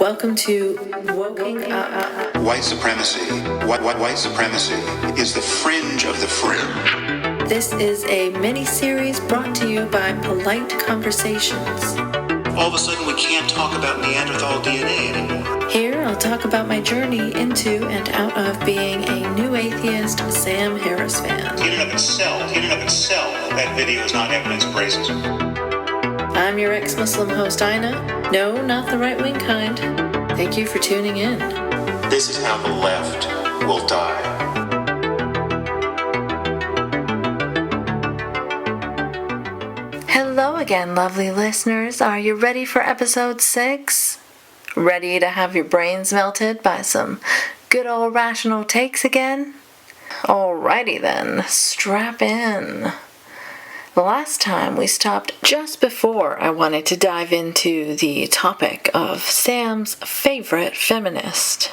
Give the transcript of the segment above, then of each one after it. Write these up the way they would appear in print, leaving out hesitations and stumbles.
Welcome to Woking Up. White supremacy. White supremacy is the fringe of the fringe. This is a mini-series brought to you by Polite Conversations. All of a sudden, we can't talk about Neanderthal DNA anymore. Here, I'll talk about my journey into and out of being a new atheist Sam Harris fan. In and of itself, that video is not evidence of racism. I'm your ex-Muslim host, Ina. No, not the right-wing kind. Thank you for tuning in. This is how the left will die. Hello again, lovely listeners. Are you ready for episode 6? Ready to have your brains melted by some good old rational takes again? Alrighty then, strap in. The last time we stopped just before I wanted to dive into the topic of Sam's favorite feminist.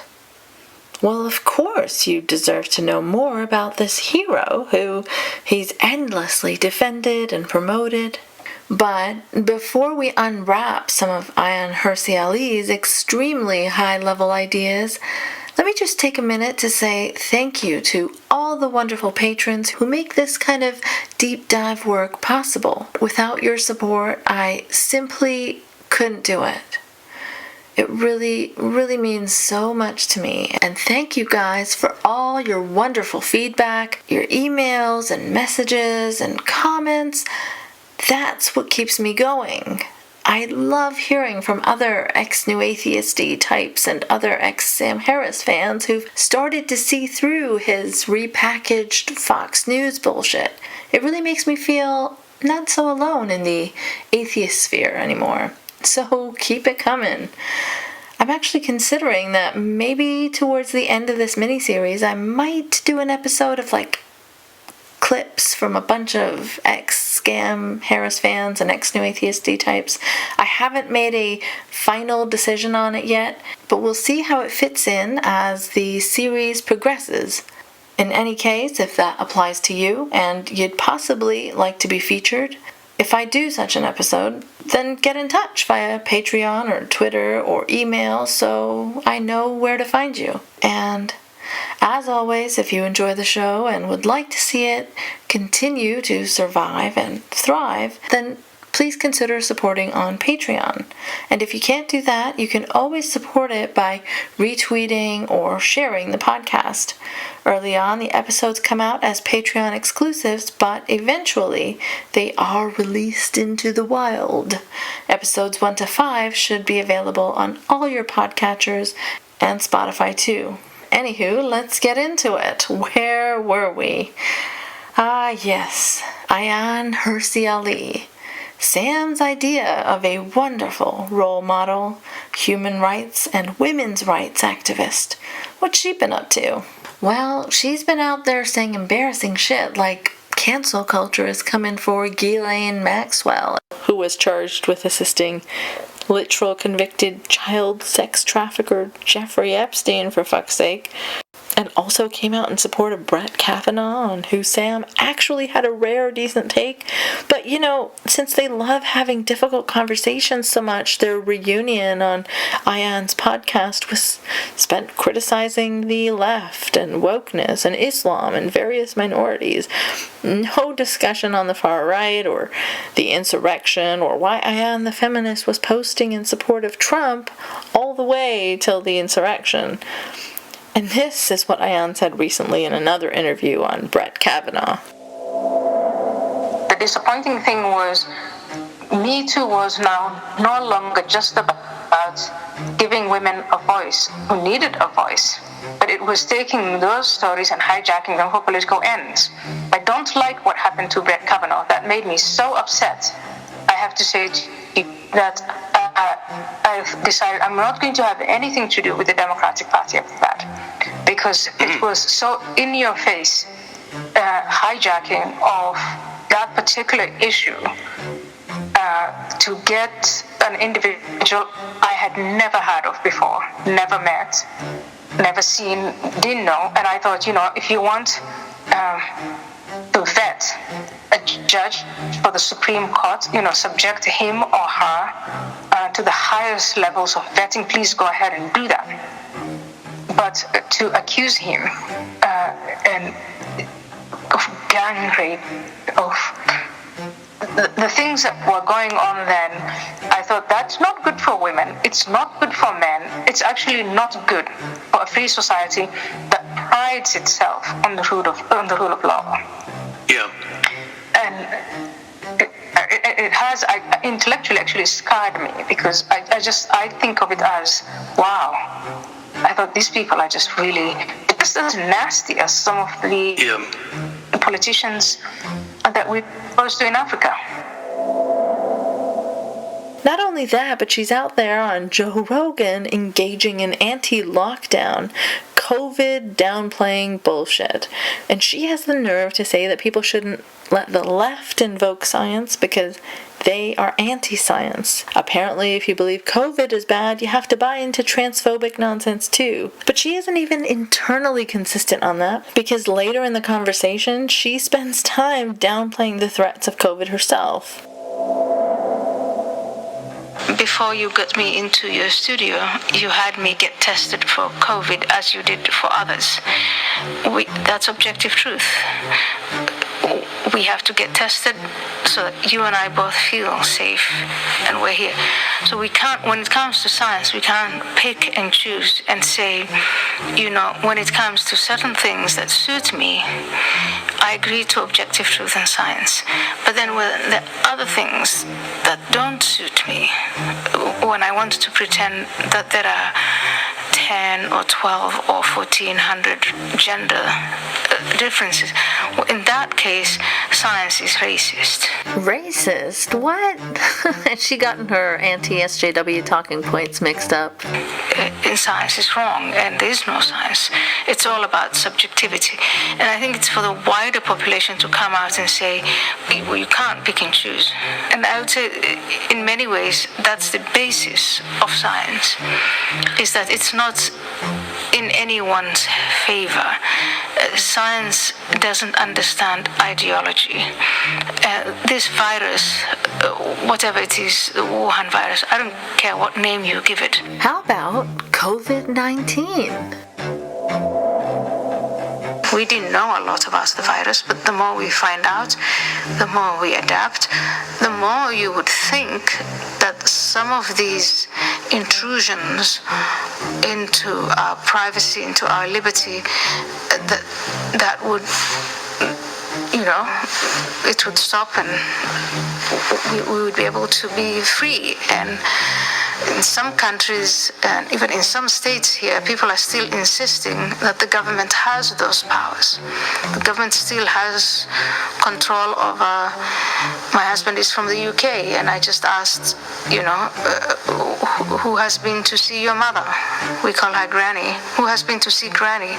Well, of course you deserve to know more about this hero who he's endlessly defended and promoted. But before we unwrap some of Ayaan Hirsi Ali's extremely high-level ideas, let me just take a minute to say thank you to all the wonderful patrons who make this kind of deep dive work possible. Without your support, I simply couldn't do it. It really, really means so much to me. And thank you guys for all your wonderful feedback, your emails and messages and comments. That's what keeps me going. I love hearing from other ex-New Atheist-y types and other ex-Sam Harris fans who've started to see through his repackaged Fox News bullshit. It really makes me feel not so alone in the atheist sphere anymore. So keep it coming. I'm actually considering that maybe towards the end of this miniseries I might do an episode of clips from a bunch of ex-Scam Harris fans and ex-New Atheist-y types. I haven't made a final decision on it yet, but we'll see how it fits in as the series progresses. In any case, if that applies to you and you'd possibly like to be featured, if I do such an episode, then get in touch via Patreon or Twitter or email so I know where to find you. And as always, if you enjoy the show and would like to see it continue to survive and thrive, then please consider supporting on Patreon. And if you can't do that, you can always support it by retweeting or sharing the podcast. Early on, the episodes come out as Patreon exclusives, but eventually they are released into the wild. Episodes 1 to 5 should be available on all your podcatchers and Spotify too. Anywho, let's get into it. Where were we? Yes, Ayaan Hirsi Ali. Sam's idea of a wonderful role model, human rights and women's rights activist. What's she been up to? Well, she's been out there saying embarrassing shit like cancel culture is coming for Ghislaine Maxwell, who was charged with assisting literal convicted child sex trafficker Jeffrey Epstein, for fuck's sake, and also came out in support of Brett Kavanaugh, on who Sam actually had a rare decent take. But since they love having difficult conversations so much, their reunion on Ayaan's podcast was spent criticizing the left and wokeness and Islam and various minorities. No discussion on the far right or the insurrection or why Ayaan the feminist was posting in support of Trump all the way till the insurrection. And this is what Ayaan said recently in another interview on Brett Kavanaugh. The disappointing thing was, Me Too was now no longer just about giving women a voice who needed a voice, but it was taking those stories and hijacking them for political ends. I don't like what happened to Brett Kavanaugh. That made me so upset. I have to say that I've decided I'm not going to have anything to do with the Democratic Party after that, because it was so in your face hijacking of that particular issue to get an individual I had never heard of before, never met, never seen, didn't know. And I thought, if you want to vet a judge for the Supreme Court, subject him or her to the highest levels of vetting, please go ahead and do that. But to accuse him of gang rape, of the things that were going on then, I thought that's not good for women. It's not good for men. It's actually not good for a free society that prides itself on the rule of law. Yeah. And it has intellectually actually scarred me, because I think of it as, wow, I thought these people are just really just as nasty as some of the politicians that we're supposed to in Africa. Not only that, but she's out there on Joe Rogan engaging in anti-lockdown, COVID downplaying bullshit. And she has the nerve to say that people shouldn't let the left invoke science because they are anti-science. Apparently, if you believe COVID is bad, you have to buy into transphobic nonsense too. But she isn't even internally consistent on that, because later in the conversation, she spends time downplaying the threats of COVID herself. Before you got me into your studio, you had me get tested for COVID as you did for others. That's objective truth. We have to get tested so that you and I both feel safe and we're here. So we can't, when it comes to science, we can't pick and choose and say, when it comes to certain things that suit me, I agree to objective truth and science. But then when the other things that don't suit me, when I want to pretend that there are 10 or 12 or 1,400 gender differences, in that case, science is racist. Racist? What? She gotten her anti-SJW talking points mixed up. In science is wrong, and there is no science. It's all about subjectivity. And I think it's for the wider population to come out and say, well, you can't pick and choose. And I would say, in many ways, that's the basis of science, is that it's not in anyone's favor. Science doesn't understand ideology. This virus, whatever it is, the Wuhan virus, I don't care what name you give it. How about COVID-19? We didn't know a lot about the virus, but the more we find out, the more we adapt, the more you would think that some of these intrusions into our privacy, into our liberty, that would, it would stop and we would be able to be free. And in some countries, and even in some states here, people are still insisting that the government has those powers. The government still has control over. My husband is from the UK, and I just asked, who has been to see your mother? We call her Granny. Who has been to see Granny?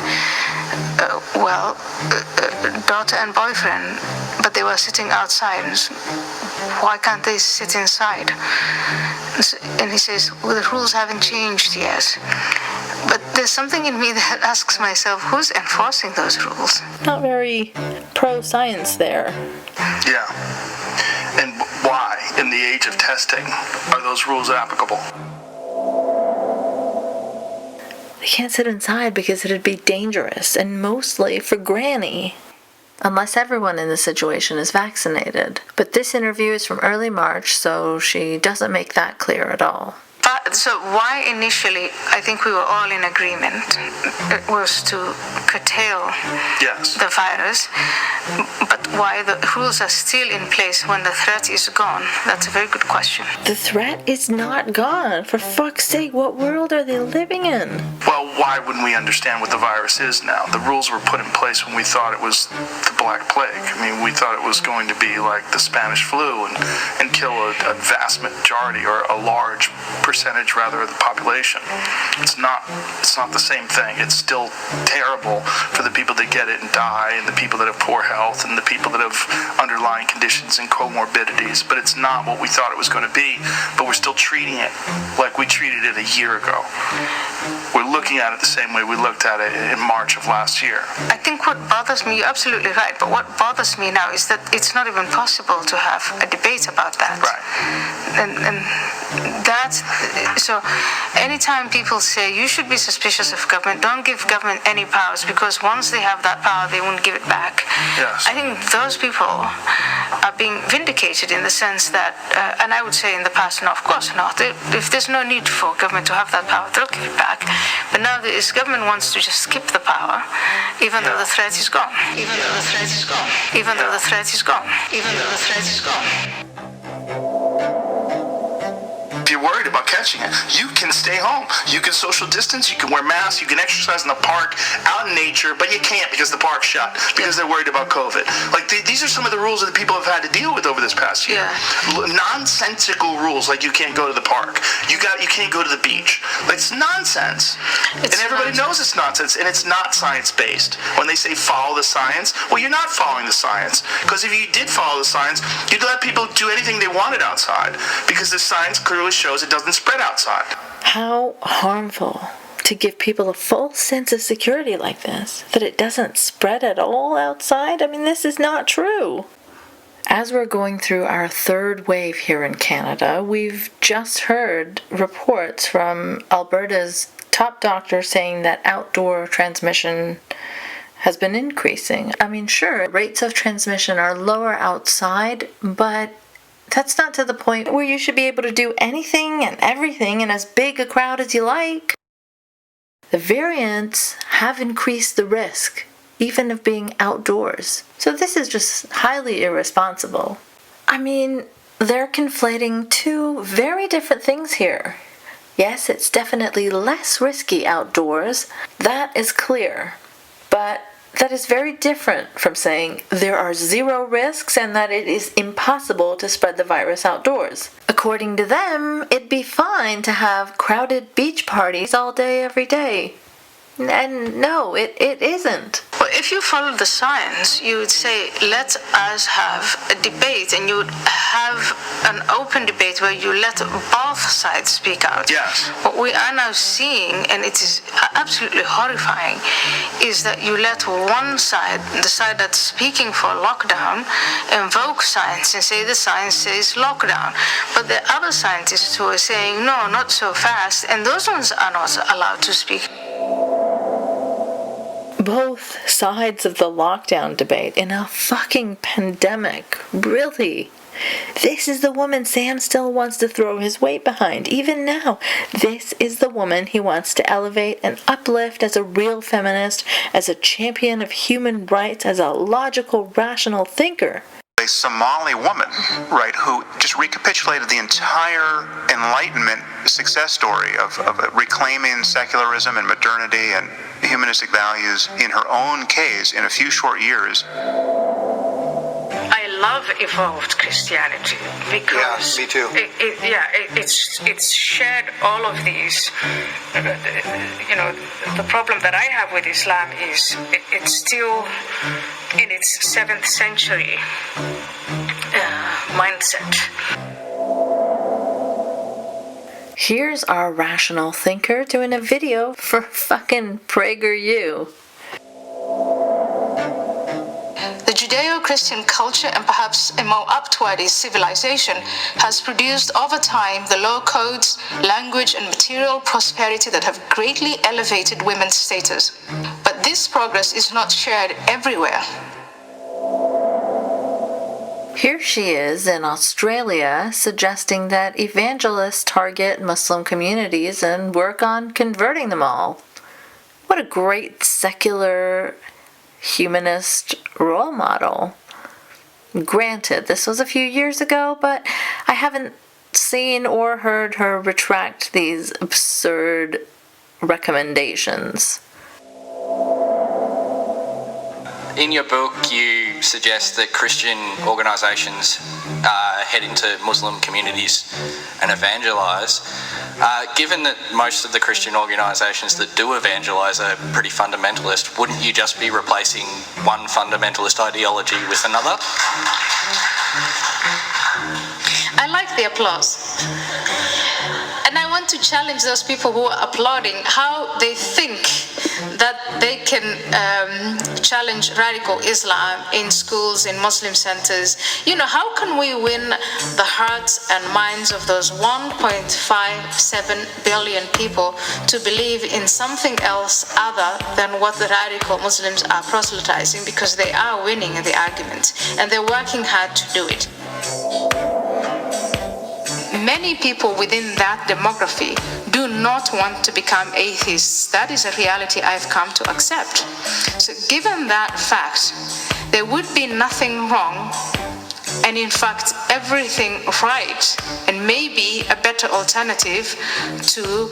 Daughter and boyfriend, but they were sitting outside. Why can't they sit inside? And he says, well, the rules haven't changed yet. But there's something in me that asks myself, who's enforcing those rules? Not very pro-science there. Yeah. And why, in the age of testing, are those rules applicable? They can't sit inside because it'd be dangerous, and mostly for Granny. Unless everyone in the situation is vaccinated. But this interview is from early March, so she doesn't make that clear at all. So why initially, I think we were all in agreement, it was to curtail the virus, but why the rules are still in place when the threat is gone? That's a very good question. The threat is not gone. For fuck's sake, what world are they living in? Well, why wouldn't we understand what the virus is now? The rules were put in place when we thought it was the Black Plague. I mean, we thought it was going to be like the Spanish flu and kill a vast majority, or a large percentage rather, of the population. It's not the same thing. It's still terrible for the people that get it and die, and the people that have poor health, and the people that have underlying conditions and comorbidities, but it's not what we thought it was going to be. But we're still treating it like we treated it a year ago. We're looking at it the same way we looked at it in March of last year. I think what bothers me, you're absolutely right, but what bothers me now is that it's not even possible to have a debate about that. Right. And that, so anytime people say you should be suspicious of government, don't give government any powers, because once they have that power, they won't give it back. Yes. I think those people are being vindicated in the sense that, and I would say in the past, no, of course not. If there's no need for government to have that power, they'll give it back. But now this government wants to just skip the power, even though the threat is gone. Even though the threat is gone. Even though the threat is gone. Even though the threat is gone. If you're worried about catching it, you can stay home. You can social distance, you can wear masks, you can exercise in the park, out in nature, but you can't because the park's shut, because they're worried about COVID. Like, these are some of the rules that people have had to deal with over this past year. Yeah. Nonsensical rules, like you can't go to the park, you can't go to the beach. Like, it's nonsense. And everybody knows it's nonsense, and it's not science-based. When they say follow the science, well, you're not following the science. Because if you did follow the science, you'd let people do anything they wanted outside, because the science clearly shows it doesn't spread outside. How harmful to give people a false sense of security like this, that it doesn't spread at all outside. I mean, this is not true. As we're going through our third wave here in Canada, we've just heard reports from Alberta's top doctor saying that outdoor transmission has been increasing. I mean, sure, rates of transmission are lower outside, but that's not to the point where you should be able to do anything and everything in as big a crowd as you like. The variants have increased the risk, even of being outdoors. So this is just highly irresponsible. I mean, they're conflating two very different things here. Yes, it's definitely less risky outdoors. That is clear. But that is very different from saying there are zero risks and that it is impossible to spread the virus outdoors. According to them, it'd be fine to have crowded beach parties all day, every day. And no, it isn't. Well, if you follow the science, you would say, let us have a debate, and you would have an open debate where you let both sides speak out. Yes. What we are now seeing, and it is absolutely horrifying, is that you let one side, the side that's speaking for lockdown, invoke science and say the science says lockdown. But the other scientists who are saying, no, not so fast, and those ones are not allowed to speak. Both sides of the lockdown debate in a fucking pandemic. Really? This is the woman Sam still wants to throw his weight behind, even now. This is the woman he wants to elevate and uplift as a real feminist, as a champion of human rights, as a logical, rational thinker. A Somali woman, right, who just recapitulated the entire Enlightenment success story of reclaiming secularism and modernity and humanistic values in her own case in a few short years. I love evolved Christianity because me too. It's shared all of these. The problem that I have with Islam is it's still in its 7th century mindset. Here's our rational thinker doing a video for fucking PragerU. The Judeo-Christian culture, and perhaps a more upward civilization, has produced over time the law codes, language, and material prosperity that have greatly elevated women's status. But this progress is not shared everywhere. Here she is in Australia suggesting that evangelists target Muslim communities and work on converting them all. What a great secular humanist role model. Granted, this was a few years ago, but I haven't seen or heard her retract these absurd recommendations. In your book, you suggest that Christian organisations head into Muslim communities and evangelise. Given that most of the Christian organisations that do evangelise are pretty fundamentalist, wouldn't you just be replacing one fundamentalist ideology with another? I like the applause. And I want to challenge those people who are applauding how they think that they can challenge radical Islam in schools, in Muslim centers. You know, how can we win the hearts and minds of those 1.57 billion people to believe in something else other than what the radical Muslims are proselytizing, because they are winning the argument and they're working hard to do it. Many people within that demography do not want to become atheists. That is a reality I've come to accept. So given that fact, there would be nothing wrong, and in fact everything right, and maybe a better alternative to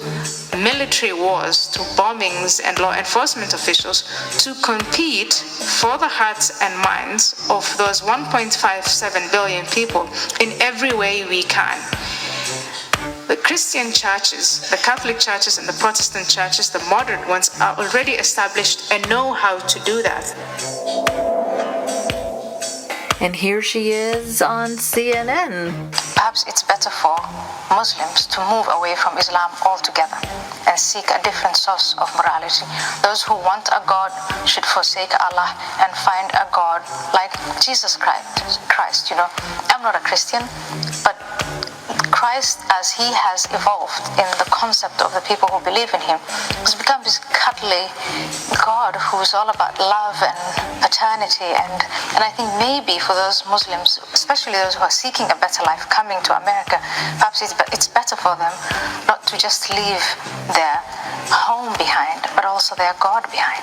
military wars, to bombings and law enforcement officials, to compete for the hearts and minds of those 1.57 billion people in every way we can. The Christian churches, the Catholic churches and the Protestant churches, the modern ones, are already established and know how to do that. And here she is on CNN. Perhaps it's better for Muslims to move away from Islam altogether and seek a different source of morality. Those who want a God should forsake Allah and find a God like Jesus Christ. You know, I'm not a Christian, but Christ, as he has evolved in the concept of the people who believe in him, has become this cuddly God who's all about love and paternity. And I think maybe for those Muslims, especially those who are seeking a better life coming to America, perhaps it's better for them not to just leave their home behind, but also their God behind.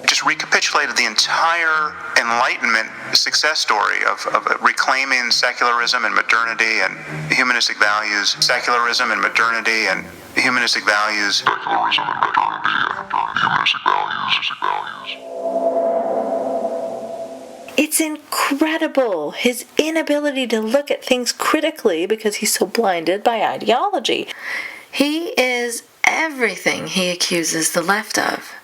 Just recapitulated the entire Enlightenment success story of reclaiming secularism and modernity and humanistic values. Secularism and modernity and humanistic values. Secularism and modernity and humanistic values. It's incredible, his inability to look at things critically because he's so blinded by ideology. He is everything he accuses the left of.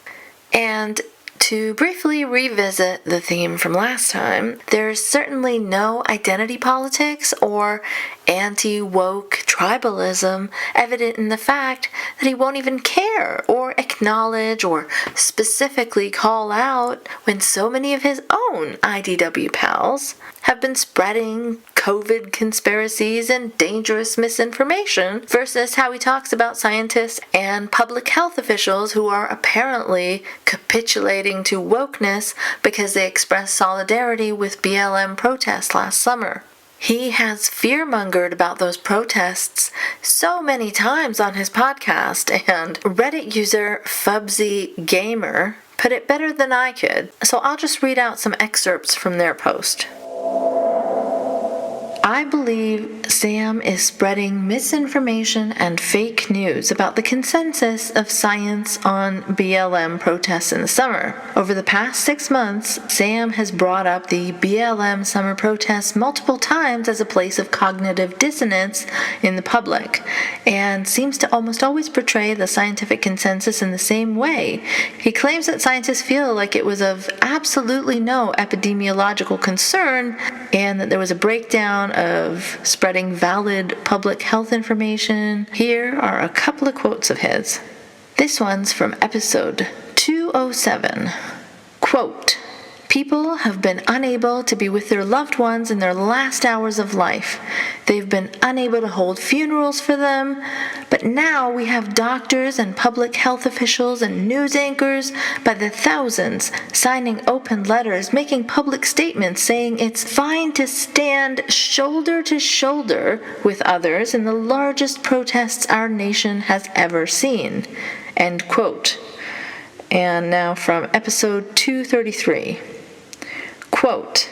And to briefly revisit the theme from last time, there's certainly no identity politics or anti-woke tribalism evident in the fact that he won't even care or acknowledge or specifically call out when so many of his own IDW pals have been spreading COVID conspiracies and dangerous misinformation, versus how he talks about scientists and public health officials who are apparently capitulating to wokeness because they expressed solidarity with BLM protests last summer. He has fear-mongered about those protests so many times on his podcast, and Reddit user Fubsy Gamer put it better than I could, so I'll just read out some excerpts from their post. I believe Sam is spreading misinformation and fake news about the consensus of science on BLM protests in the summer. Over the past 6 months, Sam has brought up the BLM summer protests multiple times as a place of cognitive dissonance in the public, and seems to almost always portray the scientific consensus in the same way. He claims that scientists feel like it was of absolutely no epidemiological concern, and that there was a breakdown of spreading valid public health information. Here are a couple of quotes of his. This one's from episode 207. Quote, "People have been unable to be with their loved ones in their last hours of life. They've been unable to hold funerals for them, but now we have doctors and public health officials and news anchors by the thousands signing open letters, making public statements saying it's fine to stand shoulder to shoulder with others in the largest protests our nation has ever seen." End quote. And now from episode 233. Quote,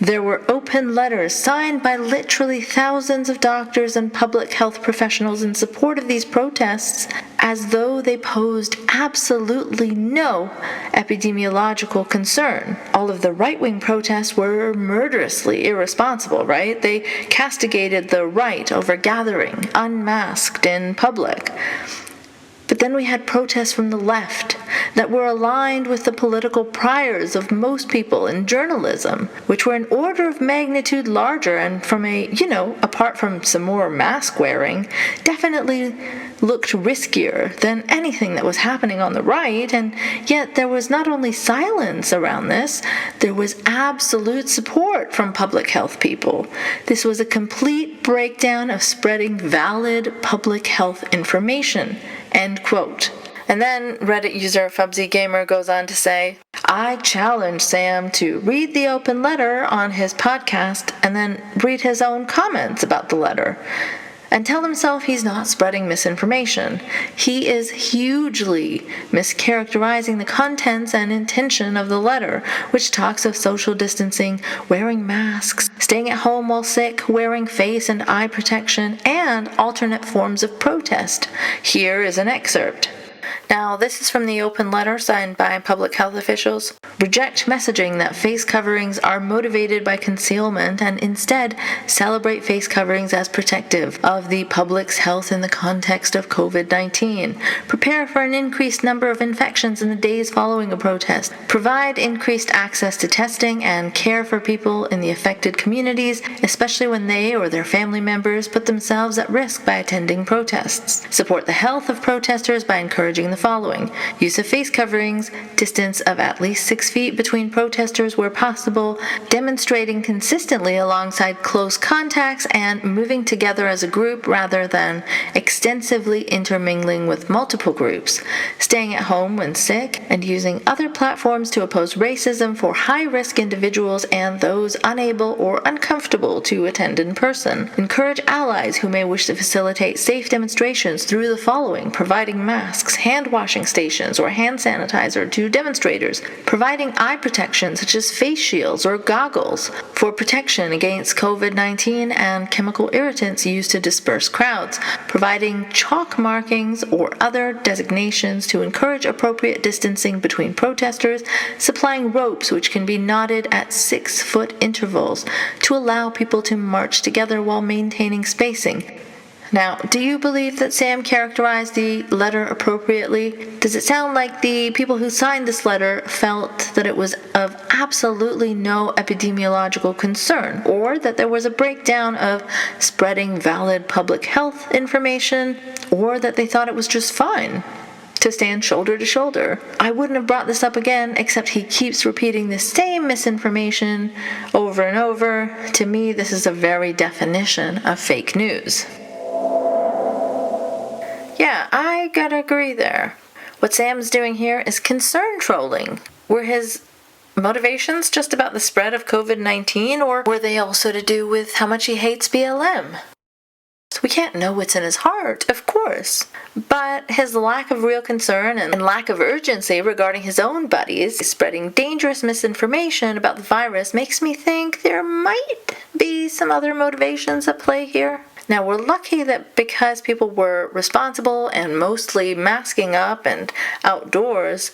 There were open letters signed by literally thousands of doctors and public health professionals in support of these protests, as though they posed absolutely no epidemiological concern. All of the right-wing protests were murderously irresponsible, right? They castigated the right over gathering, unmasked in public. But then we had protests from the left that were aligned with the political priors of most people in journalism, which were an order of magnitude larger and from apart from some more mask wearing, definitely looked riskier than anything that was happening on the right. And yet there was not only silence around this, there was absolute support from public health people. This was a complete breakdown of spreading valid public health information. End quote. And then Reddit user Fubsy Gamer goes on to say, I challenge Sam to read the open letter on his podcast and then read his own comments about the letter and tell himself he's not spreading misinformation. He is hugely mischaracterizing the contents and intention of the letter, which talks of social distancing, wearing masks, staying at home while sick, wearing face and eye protection, and alternate forms of protest. Here is an excerpt. Now, this is from the open letter signed by public health officials. Reject messaging that face coverings are motivated by concealment and instead celebrate face coverings as protective of the public's health in the context of COVID-19. Prepare for an increased number of infections in the days following a protest. Provide increased access to testing and care for people in the affected communities, especially when they or their family members put themselves at risk by attending protests. Support the health of protesters by encouraging the following: use of face coverings, distance of at least 6 feet between protesters where possible, demonstrating consistently alongside close contacts, and moving together as a group rather than extensively intermingling with multiple groups, staying at home when sick, and using other platforms to oppose racism for high-risk individuals and those unable or uncomfortable to attend in person. Encourage allies who may wish to facilitate safe demonstrations through the following: providing masks, hand washing stations, or hand sanitizer to demonstrators, providing eye protection such as face shields or goggles for protection against COVID-19 and chemical irritants used to disperse crowds, providing chalk markings or other designations to encourage appropriate distancing between protesters, supplying ropes which can be knotted at 6-foot intervals to allow people to march together while maintaining spacing. Now, do you believe that Sam characterized the letter appropriately? Does it sound like the people who signed this letter felt that it was of absolutely no epidemiological concern, or that there was a breakdown of spreading valid public health information, or that they thought it was just fine to stand shoulder to shoulder? I wouldn't have brought this up again, except he keeps repeating the same misinformation over and over. To me, this is a very definition of fake news. Yeah, I gotta agree there. What Sam's doing here is concern trolling. Were his motivations just about the spread of COVID-19, or were they also to do with how much he hates BLM? We can't know what's in his heart, of course, but his lack of real concern and lack of urgency regarding his own buddies spreading dangerous misinformation about the virus makes me think there might be some other motivations at play here. Now, we're lucky that because people were responsible and mostly masking up and outdoors,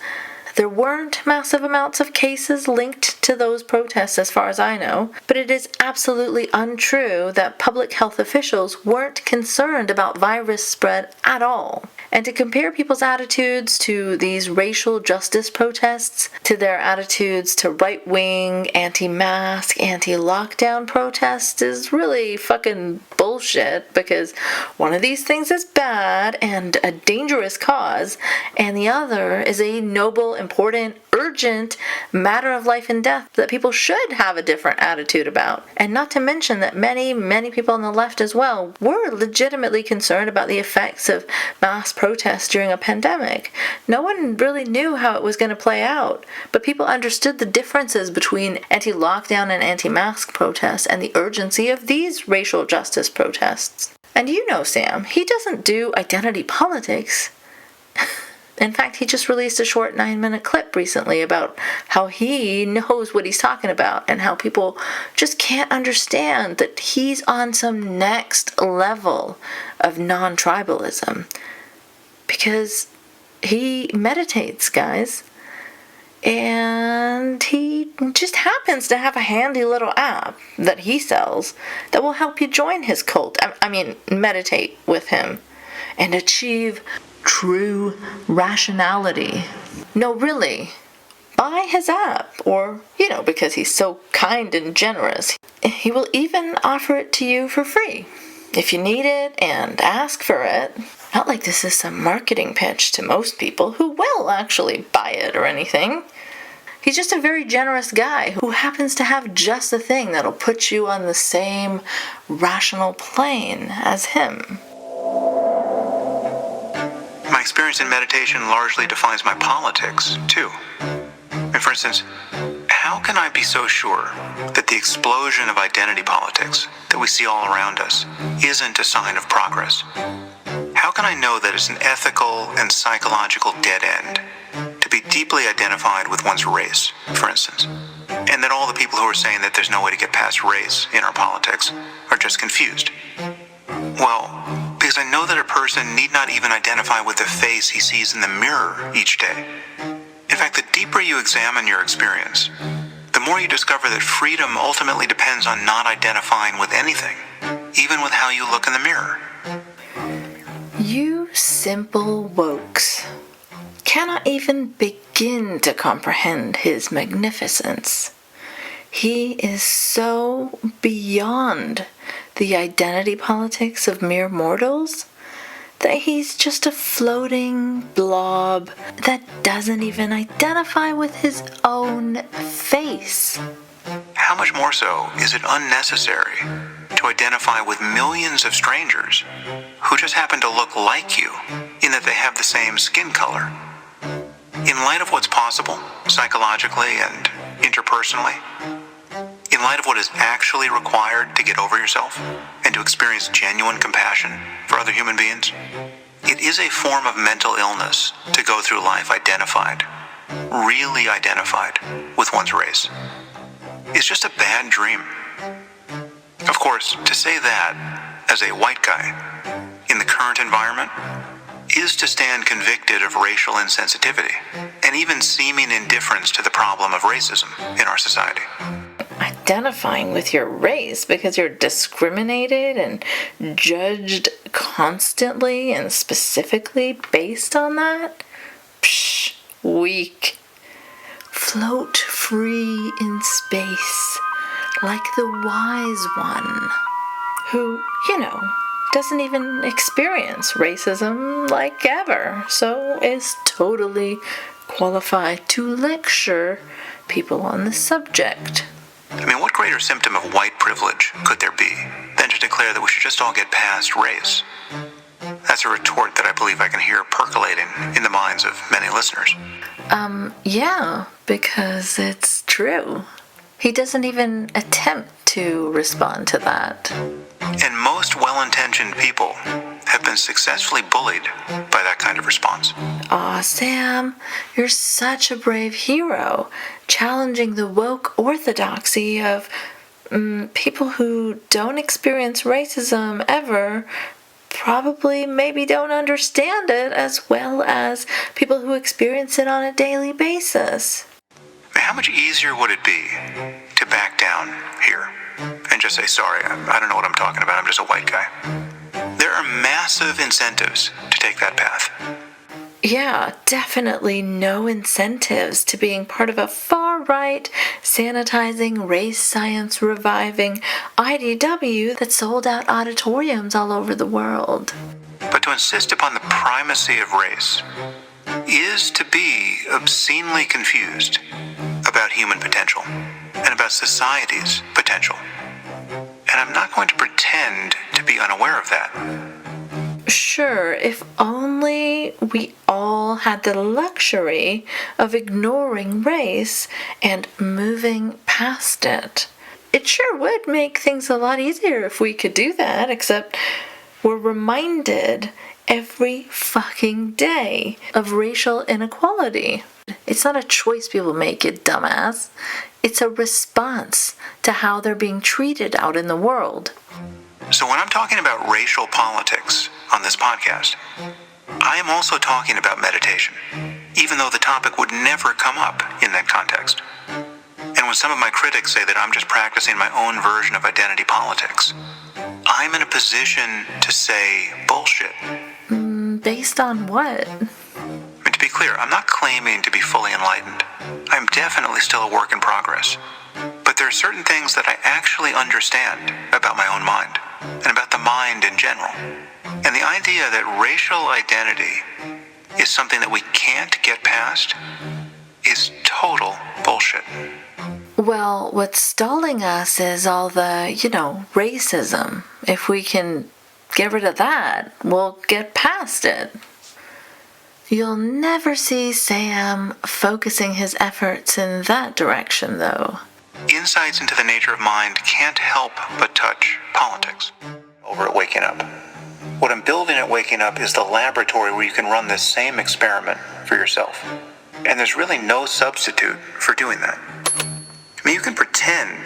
there weren't massive amounts of cases linked to those protests as far as I know, but it is absolutely untrue that public health officials weren't concerned about virus spread at all. And to compare people's attitudes to these racial justice protests to their attitudes to right-wing, anti-mask, anti-lockdown protests is really fucking bullshit, because one of these things is bad and a dangerous cause, and the other is a noble, important, urgent matter of life and death that people should have a different attitude about. And not to mention that many people on the left as well were legitimately concerned about the effects of mass protests during a pandemic. No one really knew how it was going to play out, but people understood the differences between anti-lockdown and anti-mask protests and the urgency of these racial justice protests. And you know Sam, he doesn't do identity politics. In fact, he just released a short 9-minute clip recently about how he knows what he's talking about and how people just can't understand that he's on some next level of non-tribalism. Because he meditates, guys. And he just happens to have a handy little app that he sells that will help you join his cult. I mean, meditate with him and achieve true rationality. No, really. Buy his app, or, because he's so kind and generous. He will even offer it to you for free if you need it and ask for it. Not like this is some marketing pitch to most people who will actually buy it or anything. He's just a very generous guy who happens to have just the thing that'll put you on the same rational plane as him. My experience in meditation largely defines my politics, too. And for instance, how can I be so sure that the explosion of identity politics that we see all around us isn't a sign of progress? How can I know that it's an ethical and psychological dead end to be deeply identified with one's race, for instance, and that all the people who are saying that there's no way to get past race in our politics are just confused? Well, because I know that a person need not even identify with the face he sees in the mirror each day. In fact, the deeper you examine your experience, the more you discover that freedom ultimately depends on not identifying with anything, even with how you look in the mirror. You simple wokes cannot even begin to comprehend his magnificence. He is so beyond the identity politics of mere mortals that he's just a floating blob that doesn't even identify with his own face. How much more so is it unnecessary to identify with millions of strangers who just happen to look like you in that they have the same skin color? In light of what's possible, psychologically and interpersonally, in light of what is actually required to get over yourself and to experience genuine compassion for other human beings, it is a form of mental illness to go through life identified, really identified with one's race. It's just a bad dream. Of course, to say that as a white guy in the current environment is to stand convicted of racial insensitivity and even seeming indifference to the problem of racism in our society. Identifying with your race because you're discriminated and judged constantly and specifically based on that? Psh, weak. Float free in space like the wise one who, doesn't even experience racism like ever, so is totally qualified to lecture people on the subject. I mean, what greater symptom of white privilege could there be than to declare that we should just all get past race? That's a retort that I believe I can hear percolating in the minds of many listeners. Yeah, because it's true. He doesn't even attempt to respond to that. And most well-intentioned people have been successfully bullied by that kind of response. Aw, Sam, you're such a brave hero, challenging the woke orthodoxy of people who don't experience racism ever, probably maybe don't understand it as well as people who experience it on a daily basis. How much easier would it be to back down here and just say, sorry, I don't know what I'm talking about, I'm just a white guy? There are massive incentives to take that path. Yeah, definitely no incentives to being part of a far-right, sanitizing, race science reviving IDW that sold out auditoriums all over the world. But to insist upon the primacy of race is to be obscenely confused about human potential and about society's potential. And I'm not going to pretend to be unaware of that. Sure, if only we all had the luxury of ignoring race and moving past it. It sure would make things a lot easier if we could do that, except we're reminded every fucking day of racial inequality. It's not a choice people make, you dumbass. It's a response to how they're being treated out in the world. So when I'm talking about racial politics on this podcast, I am also talking about meditation, even though the topic would never come up in that context. And when some of my critics say that I'm just practicing my own version of identity politics, I'm in a position to say bullshit. Based on what? And to be clear, I'm not claiming to be fully enlightened. I'm definitely still a work in progress. But there are certain things that I actually understand about my own mind, and about the mind in general. And the idea that racial identity is something that we can't get past is total bullshit. Well, what's stalling us is all the, racism. If we can get rid of that, we'll get past it. You'll never see Sam focusing his efforts in that direction, though. Insights into the nature of mind can't help but touch politics. Over at Waking Up. What I'm building at Waking Up is the laboratory where you can run this same experiment for yourself. And there's really no substitute for doing that. I mean, you can pretend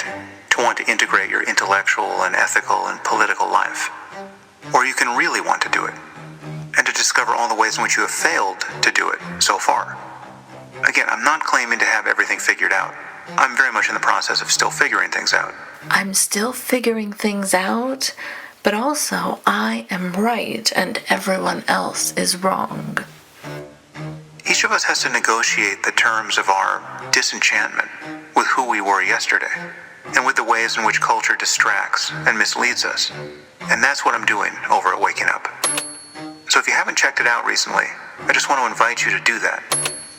to want to integrate your intellectual and ethical and political life. Or you can really want to do it, and to discover all the ways in which you have failed to do it so far. Again, I'm not claiming to have everything figured out. I'm very much in the process of still figuring things out. I'm still figuring things out, but also I am right and everyone else is wrong. Each of us has to negotiate the terms of our disenchantment with who we were yesterday, and with the ways in which culture distracts and misleads us. And that's what I'm doing over at Waking Up. So if you haven't checked it out recently, I just want to invite you to do that.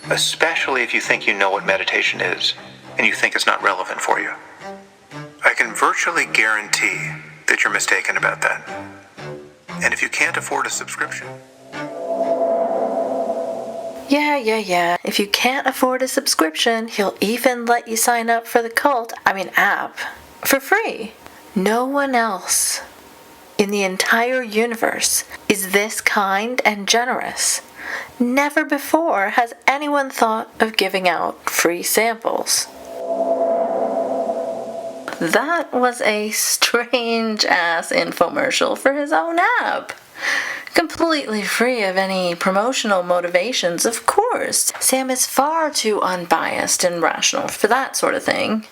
Especially if you think you know what meditation is, and you think it's not relevant for you. I can virtually guarantee that you're mistaken about that. And if you can't afford a subscription... Yeah. If you can't afford a subscription, he'll even let you sign up for the app, for free. No one else in the entire universe is this kind and generous. Never before has anyone thought of giving out free samples. That was a strange-ass infomercial for his own app. Completely free of any promotional motivations, of course. Sam is far too unbiased and rational for that sort of thing.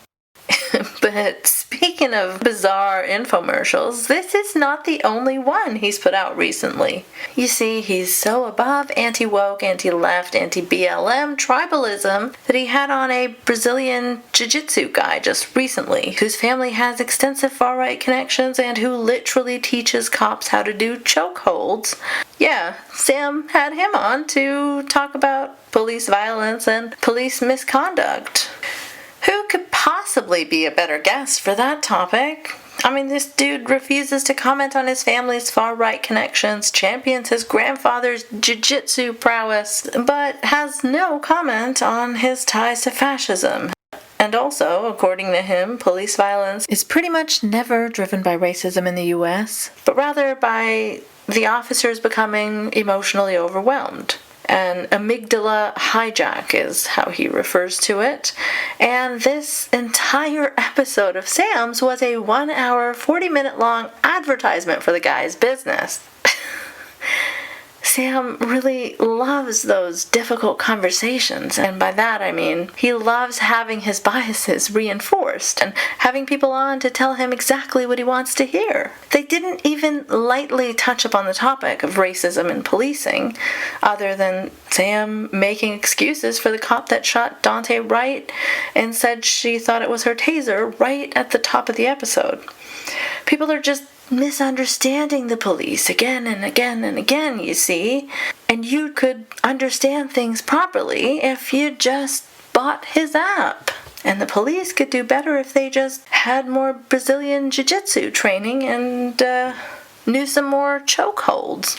But speaking of bizarre infomercials, this is not the only one he's put out recently. You see, he's so above anti-woke, anti-left, anti-BLM tribalism that he had on a Brazilian jiu-jitsu guy just recently, whose family has extensive far-right connections and who literally teaches cops how to do chokeholds. Yeah, Sam had him on to talk about police violence and police misconduct. Who could possibly be a better guest for that topic? I mean, this dude refuses to comment on his family's far-right connections, champions his grandfather's jiu-jitsu prowess, but has no comment on his ties to fascism. And also, according to him, police violence is pretty much never driven by racism in the U.S., but rather by the officers becoming emotionally overwhelmed. An amygdala hijack is how he refers to it. And this entire episode of Sam's was a 1 hour, 40-minute long advertisement for the guy's business. Sam really loves those difficult conversations, and by that I mean he loves having his biases reinforced and having people on to tell him exactly what he wants to hear. They didn't even lightly touch upon the topic of racism in policing, other than Sam making excuses for the cop that shot Dante Wright and said she thought it was her taser right at the top of the episode. People are just misunderstanding the police again and again and again, you see. And you could understand things properly if you just bought his app. And the police could do better if they just had more Brazilian jiu-jitsu training and knew some more chokeholds.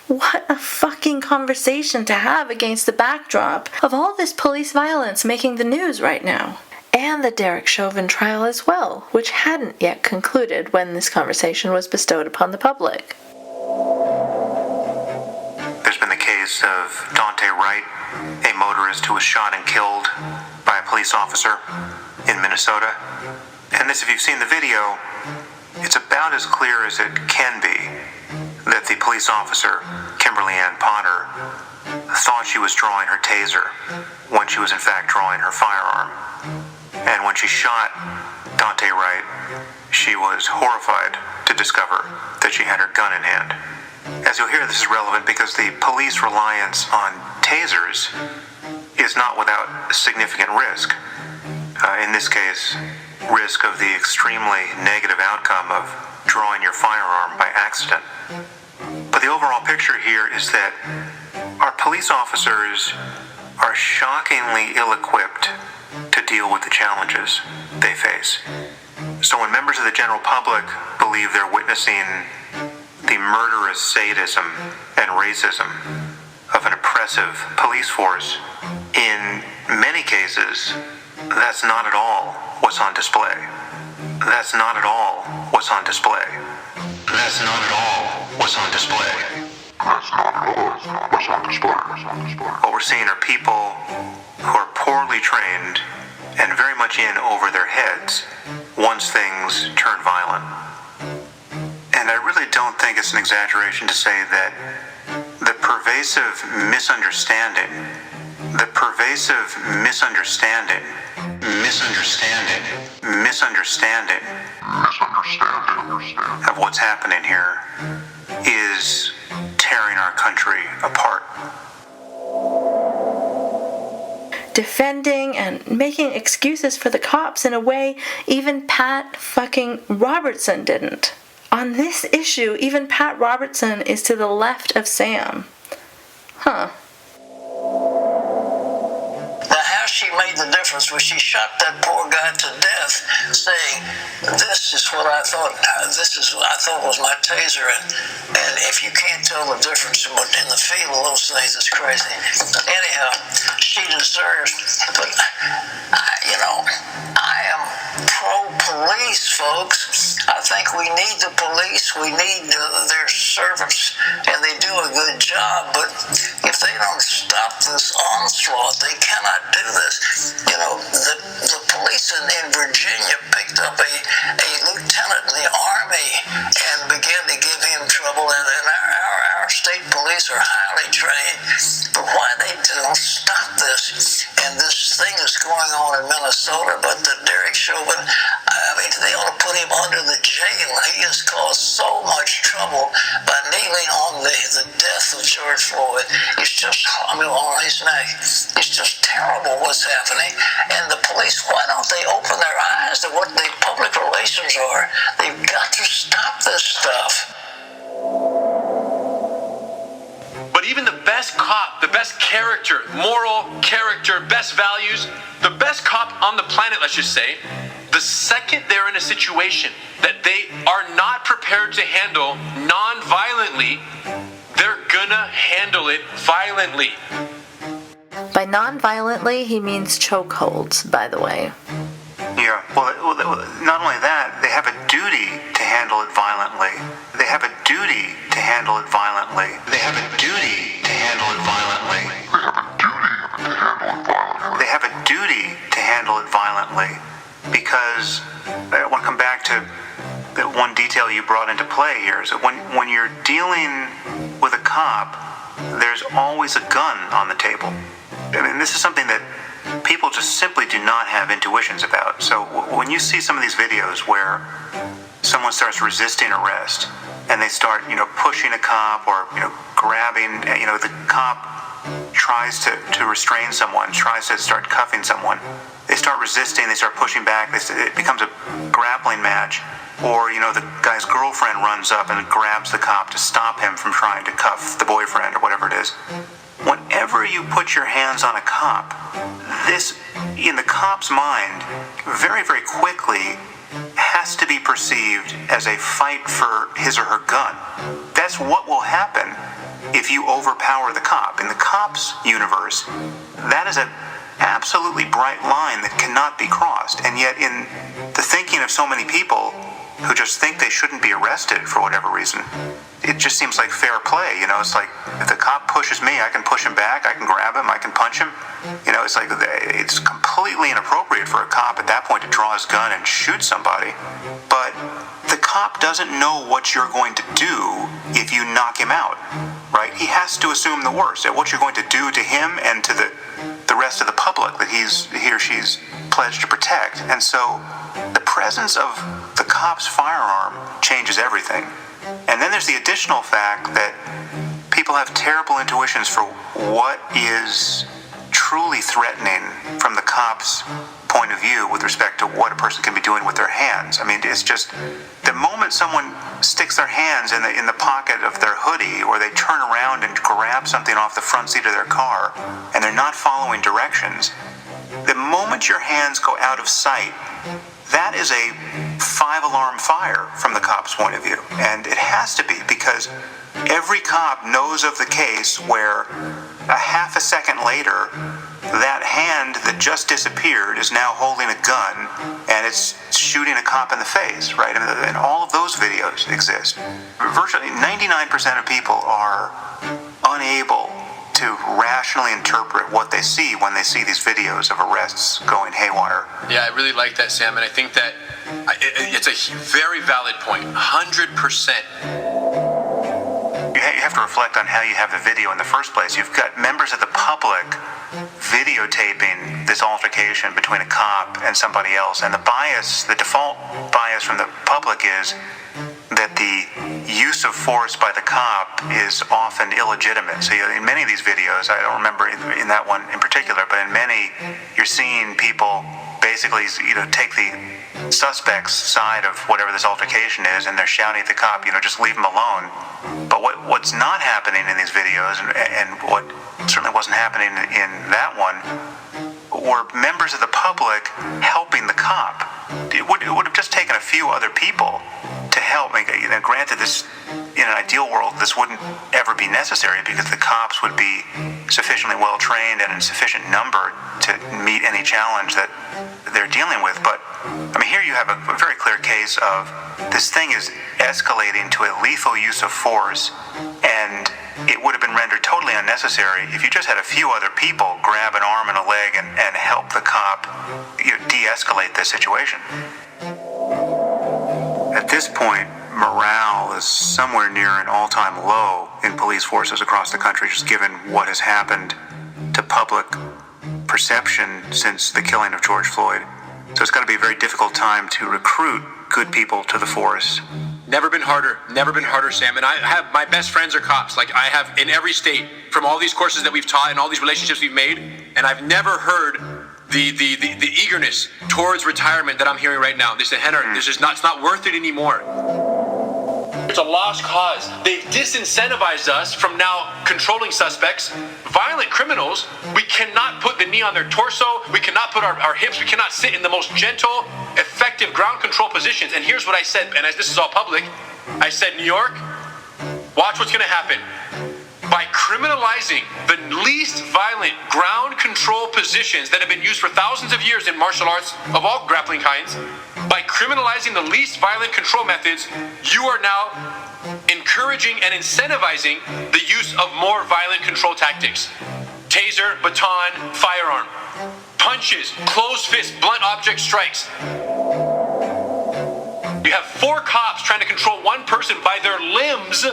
What a fucking conversation to have against the backdrop of all this police violence making the news right now. and the Derek Chauvin trial as well, which hadn't yet concluded when this conversation was bestowed upon the public. There's been the case of Dante Wright, a motorist who was shot and killed by a police officer in Minnesota. And this, if you've seen the video, it's about as clear as it can be that the police officer, Kimberly Ann Potter, thought she was drawing her taser when she was in fact drawing her firearm. And when she shot Dante Wright, she was horrified to discover that she had her gun in hand. As you'll hear, this is relevant because the police reliance on tasers is not without significant risk. In this case, risk of the extremely negative outcome of drawing your firearm by accident. But the overall picture here is that our police officers are shockingly ill-equipped to deal with the challenges they face. So when members of the general public believe they're witnessing the murderous sadism and racism of an oppressive police force, in many cases, that's not at all what's on display. That's not at all what's on display. That's not at all what's on display. That's not at all what's on display. What we're seeing are people who are poorly trained and very much in over their heads once things turn violent. And I really don't think it's an exaggeration to say that the pervasive misunderstanding of what's happening here is tearing our country apart. Defending and making excuses for the cops in a way even Pat fucking Robertson didn't. On this issue, even Pat Robertson is to the left of Sam. Huh. Now, how she made the difference was she shot that poor guy to death, saying, "This is what I thought. This is what I thought was my taser." And if you can't tell the difference in the feel of those things, it's crazy. Anyhow, she deserves. But I am pro-police, folks. I think we need the police. We need their servants, and they do a good job. But if they don't stop this onslaught, they cannot do this. The police in Virginia picked up a lieutenant in the Army and began to give him trouble. And our state police are highly trained. But why they don't stop this? And this thing is going on in Minnesota. But the Derek Chauvin, they ought to put him under the jail. He has caused so much trouble by kneeling on the death of George Floyd. It's just, on his neck. It's just terrible what's happening. And the police, why don't they open their eyes to what the public relations are? They've got to stop this stuff. But even the best cop, the best character, moral character, best values, the best cop on the planet, let's just say, the second they're in a situation that they are not prepared to handle non-violently, they're gonna handle it violently. By non-violently, he means chokeholds, by the way. Yeah, well, not only that, they have a duty to handle it violently. They have a duty to handle it violently. They have a duty to handle it violently. They have a duty to handle it violently. Because I want to come back to the one detail you brought into play here is that when you're dealing with a cop, there's always a gun on the table. I mean, this is something that people just simply do not have intuitions about. So when you see some of these videos where someone starts resisting arrest and they start, pushing a cop or, grabbing, the cop tries to restrain someone, tries to start cuffing someone, they start resisting, they start pushing back, it becomes a grappling match. Or, the guy's girlfriend runs up and grabs the cop to stop him from trying to cuff the boyfriend or whatever it is. Whenever you put your hands on a cop, this, in the cop's mind, very, very quickly has to be perceived as a fight for his or her gun. That's what will happen if you overpower the cop. In the cop's universe, that is a absolutely bright line that cannot be crossed. And yet in the thinking of so many people who just think they shouldn't be arrested for whatever reason, it just seems like fair play. It's like, if the cop pushes me, I can push him back, I can grab him, I can punch him. It's like, it's completely inappropriate for a cop at that point to draw his gun and shoot somebody. But the cop doesn't know what you're going to do if you knock him out, right? He has to assume the worst, at what you're going to do to him and to the rest of the public that he or she's pledged to protect. And so the presence of the cop's firearm changes everything. And then there's the additional fact that people have terrible intuitions for what is truly threatening from the cop's point of view with respect to what a person can be doing with their hands. I mean, it's just the moment someone sticks their hands in the pocket of their hoodie, or they turn around and grab something off the front seat of their car and they're not following directions, the moment your hands go out of sight, that is a 5-alarm fire from the cop's point of view. And it has to be, because every cop knows of the case where a half a second later, that hand that just disappeared is now holding a gun and it's shooting a cop in the face, right? And all of those videos exist. Virtually 99% of people are unable to rationally interpret what they see when they see these videos of arrests going haywire. Yeah, I really like that, Sam, and I think that it's a very valid point. 100%. You have to reflect on how you have the video in the first place. You've got members of the public videotaping this altercation between a cop and somebody else, and the default bias from the public is that the use of force by the cop is often illegitimate. So in many of these videos, I don't remember in that one in particular, but in many, you're seeing people basically take the suspect's side of whatever this altercation is, and they're shouting at the cop, just leave him alone. But what's not happening in these videos, and what certainly wasn't happening in that one, were members of the public helping the cop. It would have just taken a few other people to help. Granted, this, in an ideal world, this wouldn't ever be necessary because the cops would be sufficiently well trained and in sufficient number to meet any challenge that they're dealing with. But here you have a very clear case of this thing is escalating to a lethal use of force, and it would have been rendered totally unnecessary if you just had a few other people grab an arm and a leg and help the cop de-escalate this situation. At this point, morale is somewhere near an all-time low in police forces across the country, just given what has happened to public perception since the killing of George Floyd. So it's got to be a very difficult time to recruit good people to the force. Never been harder, Sam. And I have, my best friends are cops. Like I have in every state, from all these courses that we've taught and all these relationships we've made. And I've never heard the eagerness towards retirement that I'm hearing right now. They say, Henry, it's not worth it anymore. It's a lost cause. They've disincentivized us from now controlling suspects. Violent criminals, we cannot put the knee on their torso. We cannot put our hips. We cannot sit in the most gentle, effective ground control positions. And here's what I said, and this is all public. I said, New York, watch what's going to happen. By criminalizing the least violent ground control positions that have been used for thousands of years in martial arts of all grappling kinds, by criminalizing the least violent control methods, you are now encouraging and incentivizing the use of more violent control tactics. Taser, baton, firearm, punches, closed fist, blunt object strikes. You have 4 cops trying to control one person by their limbs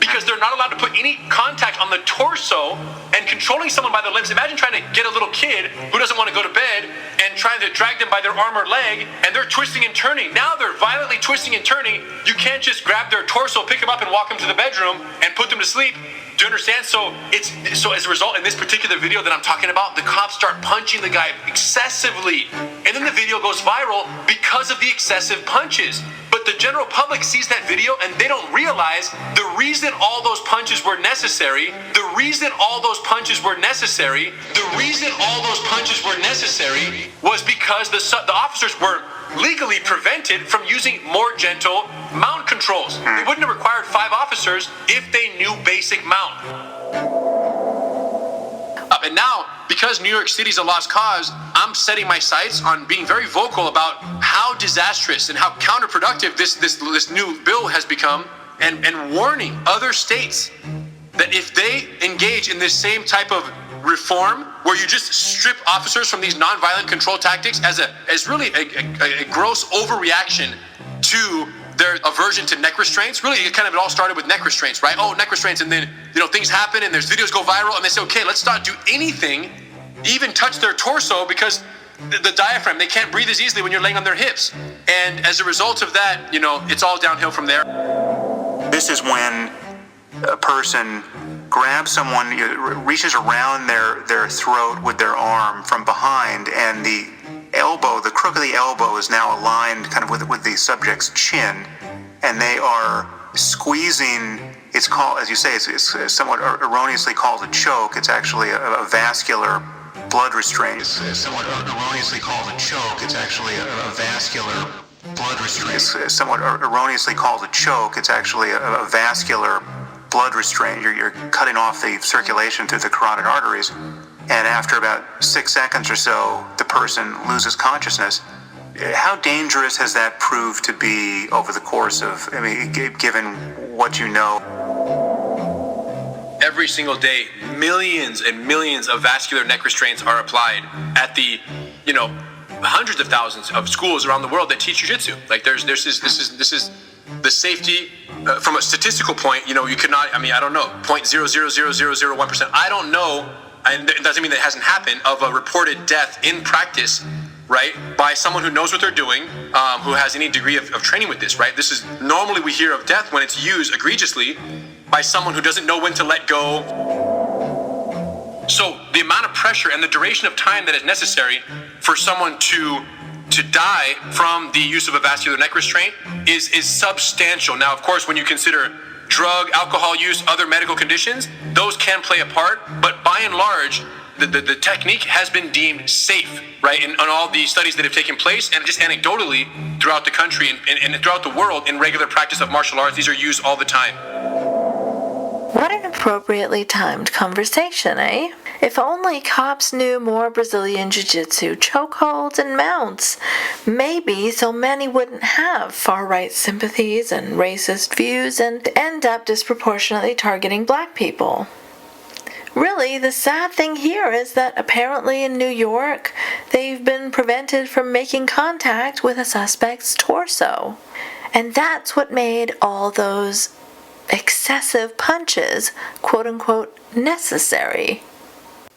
because they're not allowed to put any contact on the torso, and controlling someone by the limbs. Imagine trying to get a little kid who doesn't want to go to bed and trying to drag them by their arm or leg, and they're twisting and turning. Now they're violently twisting and turning. You can't just grab their torso, pick them up, and walk them to the bedroom and put them to sleep. Do you understand? So as a result, in this particular video that I'm talking about, the cops start punching the guy excessively, and then the video goes viral because of the excessive punches. But the general public sees that video and they don't realize the reason all those punches were necessary, was because the officers were legally prevented from using more gentle mount controls. They wouldn't have required 5 officers if they knew basic mount. A stop. And now, because New York City's a lost cause, I'm setting my sights on being very vocal about how disastrous and how counterproductive this new bill has become, and warning other states that if they engage in this same type of reform, where you just strip officers from these nonviolent control tactics as really a gross overreaction to their aversion to neck restraints. Really, it all started with neck restraints, right? Oh, neck restraints, and then things happen, and there's videos go viral, and they say, okay, let's not do anything, even touch their torso, because the diaphragm, they can't breathe as easily when you're laying on their hips. And as a result of that, it's all downhill from there. This is when a person grabs someone, reaches around their throat with their arm from behind, and the crook of the elbow is now aligned with the subject's chin, and they are squeezing. It's called, as you say, it's somewhat erroneously called a choke. It's actually a vascular blood restraint. It's somewhat erroneously called a choke. It's actually a vascular blood restraint. It's somewhat erroneously called a choke. It's actually a vascular blood restraint. You're cutting off the circulation through the carotid arteries, and after about 6 seconds or so, the person loses consciousness. How dangerous has that proved to be over the course of, given what you know? Every single day, millions and millions of vascular neck restraints are applied at the, hundreds of thousands of schools around the world that teach jiu-jitsu. Like this is the safety from a statistical point. You could not. I don't know, 0.00001%. I don't know, and it doesn't mean that it hasn't happened, of a reported death in practice, right, by someone who knows what they're doing, who has any degree of training with this, right? This is normally we hear of death when it's used egregiously by someone who doesn't know when to let go. So the amount of pressure and the duration of time that is necessary for someone to die from the use of a vascular neck restraint is substantial. Now, of course, when you consider drug, alcohol use, other medical conditions, those can play a part, but by and large, the technique has been deemed safe, right? In all the studies that have taken place, and just anecdotally throughout the country and throughout the world in regular practice of martial arts, these are used all the time. What an appropriately timed conversation, eh? If only cops knew more Brazilian Jiu-Jitsu chokeholds and mounts, maybe so many wouldn't have far-right sympathies and racist views and end up disproportionately targeting black people. Really, the sad thing here is that apparently in New York, they've been prevented from making contact with a suspect's torso. And that's what made all those excessive punches, quote-unquote, necessary.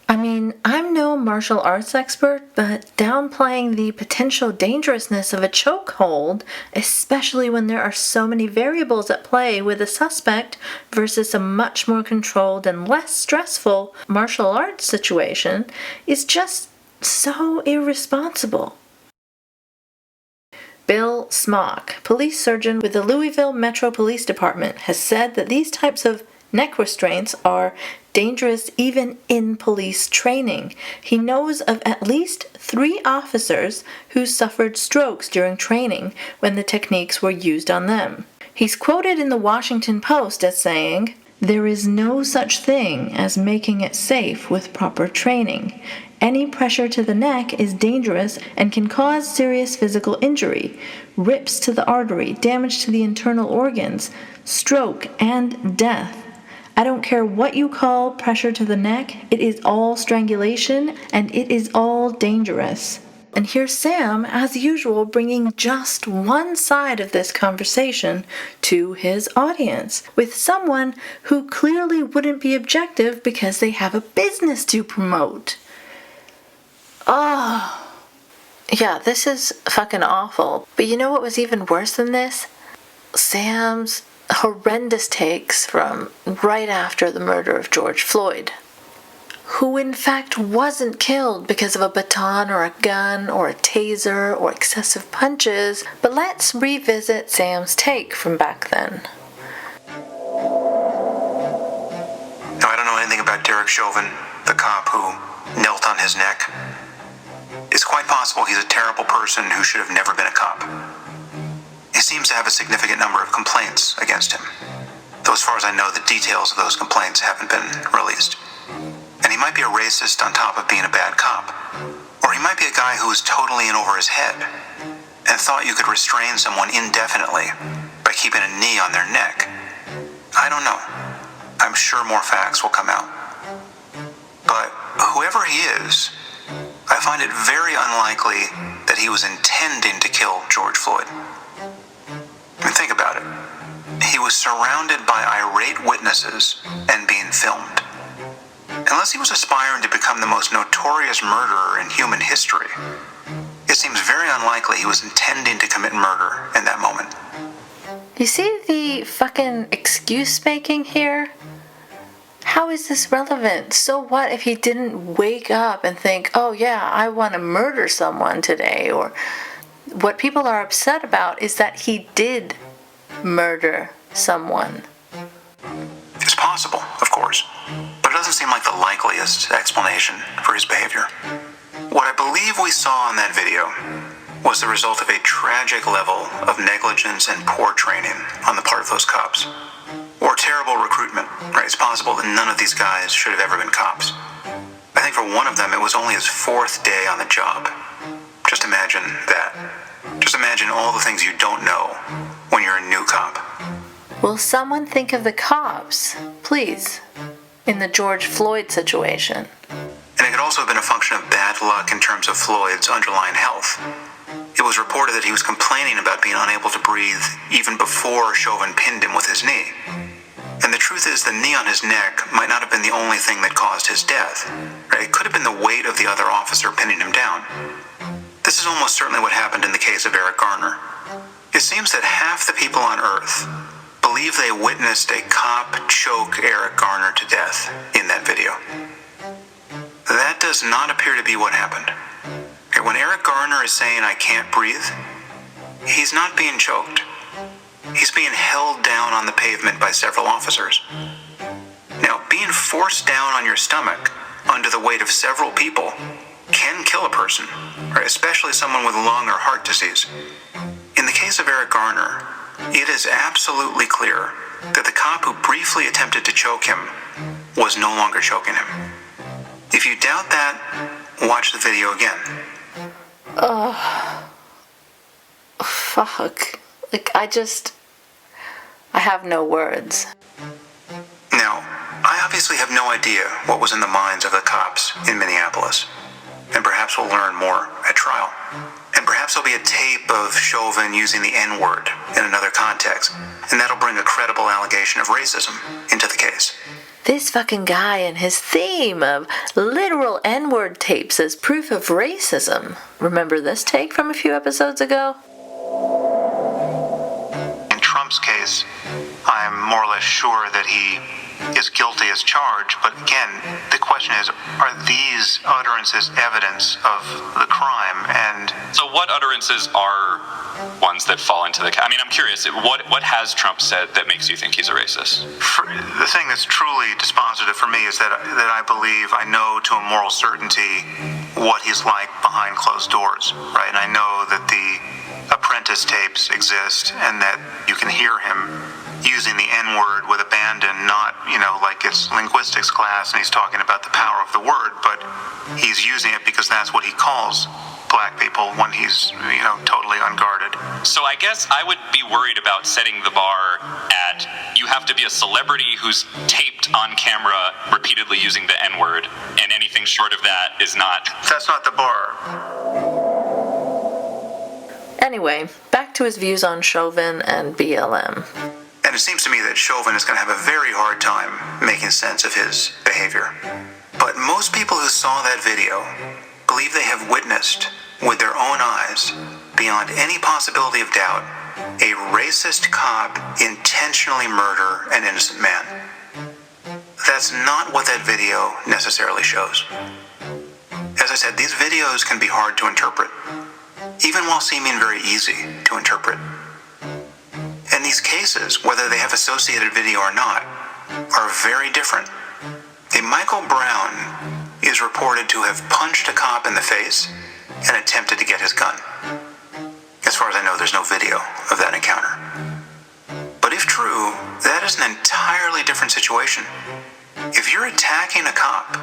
I'm no martial arts expert, but downplaying the potential dangerousness of a chokehold, especially when there are so many variables at play with a suspect versus a much more controlled and less stressful martial arts situation, is just so irresponsible. Bill Smock, police surgeon with the Louisville Metro Police Department, has said that these types of neck restraints are dangerous even in police training. He knows of at least 3 officers who suffered strokes during training when the techniques were used on them. He's quoted in the Washington Post as saying, "There is no such thing as making it safe with proper training. Any pressure to the neck is dangerous and can cause serious physical injury, rips to the artery, damage to the internal organs, stroke, and death. I don't care what you call pressure to the neck, it is all strangulation and it is all dangerous." And here's Sam, as usual, bringing just one side of this conversation to his audience, with someone who clearly wouldn't be objective because they have a business to promote. Oh, yeah, this is fucking awful. But you know what was even worse than this? Sam's horrendous takes from right after the murder of George Floyd, who in fact wasn't killed because of a baton or a gun or a taser or excessive punches. But let's revisit Sam's take from back then. Now, I don't know anything about Derek Chauvin, the cop who knelt on his neck. It's quite possible he's a terrible person who should have never been a cop. He seems to have a significant number of complaints against him, though as far as I know, the details of those complaints haven't been released. And he might be a racist on top of being a bad cop. Or he might be a guy who was totally in over his head and thought you could restrain someone indefinitely by keeping a knee on their neck. I don't know. I'm sure more facts will come out. But whoever he is, I find it very unlikely that he was intending to kill George Floyd. I mean, think about it. He was surrounded by irate witnesses and being filmed. Unless he was aspiring to become the most notorious murderer in human history, it seems very unlikely he was intending to commit murder in that moment. You see the fucking excuse making here? How is this relevant? So what if he didn't wake up and think, oh yeah, I want to murder someone today? Or what people are upset about is that he did murder someone. It's possible, of course, but it doesn't seem like the likeliest explanation for his behavior. What I believe we saw in that video was the result of a tragic level of negligence and poor training on the part of those cops. Or terrible recruitment, right? It's possible that none of these guys should have ever been cops. I think for one of them, it was only his 4th day on the job. Just imagine that. Just imagine all the things you don't know when you're a new cop. Will someone think of the cops, please, in the George Floyd situation? And it could also have been a function of bad luck in terms of Floyd's underlying health. It was reported that he was complaining about being unable to breathe even before Chauvin pinned him with his knee. And the truth is, the knee on his neck might not have been the only thing that caused his death. Right? It could have been the weight of the other officer pinning him down. This is almost certainly what happened in the case of Eric Garner. It seems that half the people on Earth believe they witnessed a cop choke Eric Garner to death in that video. That does not appear to be what happened. When Eric Garner is saying, "I can't breathe," he's not being choked. He's being held down on the pavement by several officers. Now, being forced down on your stomach under the weight of several people can kill a person, right? Especially someone with lung or heart disease. In the case of Eric Garner, it is absolutely clear that the cop who briefly attempted to choke him was no longer choking him. If you doubt that, watch the video again. Fuck. I have no words. Now, I obviously have no idea what was in the minds of the cops in Minneapolis. And perhaps we'll learn more at trial. And perhaps there'll be a tape of Chauvin using the N-word in another context. And that'll bring a credible allegation of racism into the case. This fucking guy and his theme of literal N-word tapes as proof of racism. Remember this take from a few episodes ago? In Trump's case, I'm more or less sure that he is guilty as charged, but again, the question is, are these utterances evidence of the crime? And so what utterances are ones that fall into the... I mean, I'm curious, what has Trump said that makes you think he's a racist? The thing that's truly dispositive for me is that I believe I know to a moral certainty what he's like behind closed doors, right? And I know that the Apprentice tapes exist and that you can hear him using the N-word with abandon, not, like it's linguistics class and he's talking about the power of the word, but he's using it because that's what he calls black people when he's, totally unguarded. So I guess I would be worried about setting the bar at, you have to be a celebrity who's taped on camera repeatedly using the N-word, and anything short of that is not... That's not the bar. Anyway, back to his views on Chauvin and BLM. And it seems to me that Chauvin is going to have a very hard time making sense of his behavior. But most people who saw that video believe they have witnessed with their own eyes, beyond any possibility of doubt, a racist cop intentionally murder an innocent man. That's not what that video necessarily shows. As I said, these videos can be hard to interpret, even while seeming very easy to interpret. And these cases, whether they have associated video or not, are very different. Michael Brown is reported to have punched a cop in the face and attempted to get his gun. As far as I know, there's no video of that encounter. But if true, that is an entirely different situation. If you're attacking a cop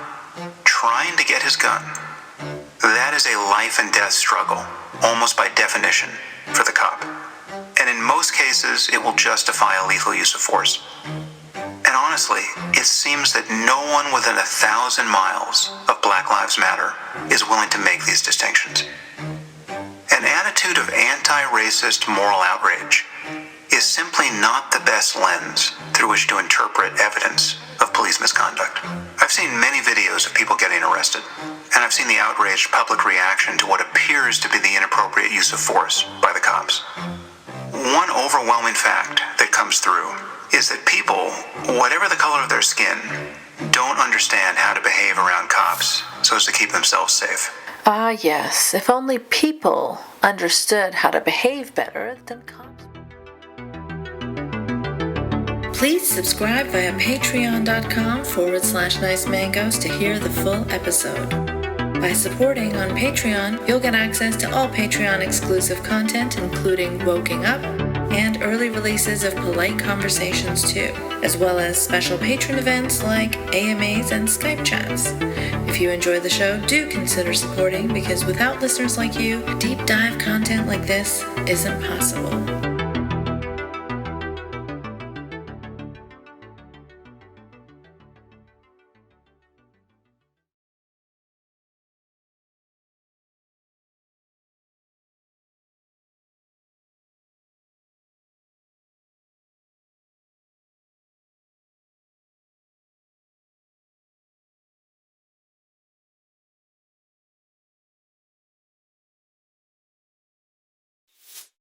trying to get his gun, that is a life and death struggle, almost by definition, for the cop. And in most cases, it will justify a lethal use of force. And honestly, it seems that no one within 1,000 miles of Black Lives Matter is willing to make these distinctions. An attitude of anti-racist moral outrage is simply not the best lens through which to interpret evidence of police misconduct. I've seen many videos of people getting arrested, and I've seen the outraged public reaction to what appears to be the inappropriate use of force by the cops. One overwhelming fact that comes through is that people, whatever the color of their skin, don't understand how to behave around cops so as to keep themselves safe. Ah, yes, if only people understood how to behave better than cops. Please subscribe via patreon.com/nicemangoes to hear the full episode. By supporting on Patreon, you'll get access to all Patreon exclusive content, including Woking Up, and early releases of polite conversations too, as well as special patron events like AMAs and Skype chats. If you enjoy the show, do consider supporting, because without listeners like you, deep dive content like this isn't possible.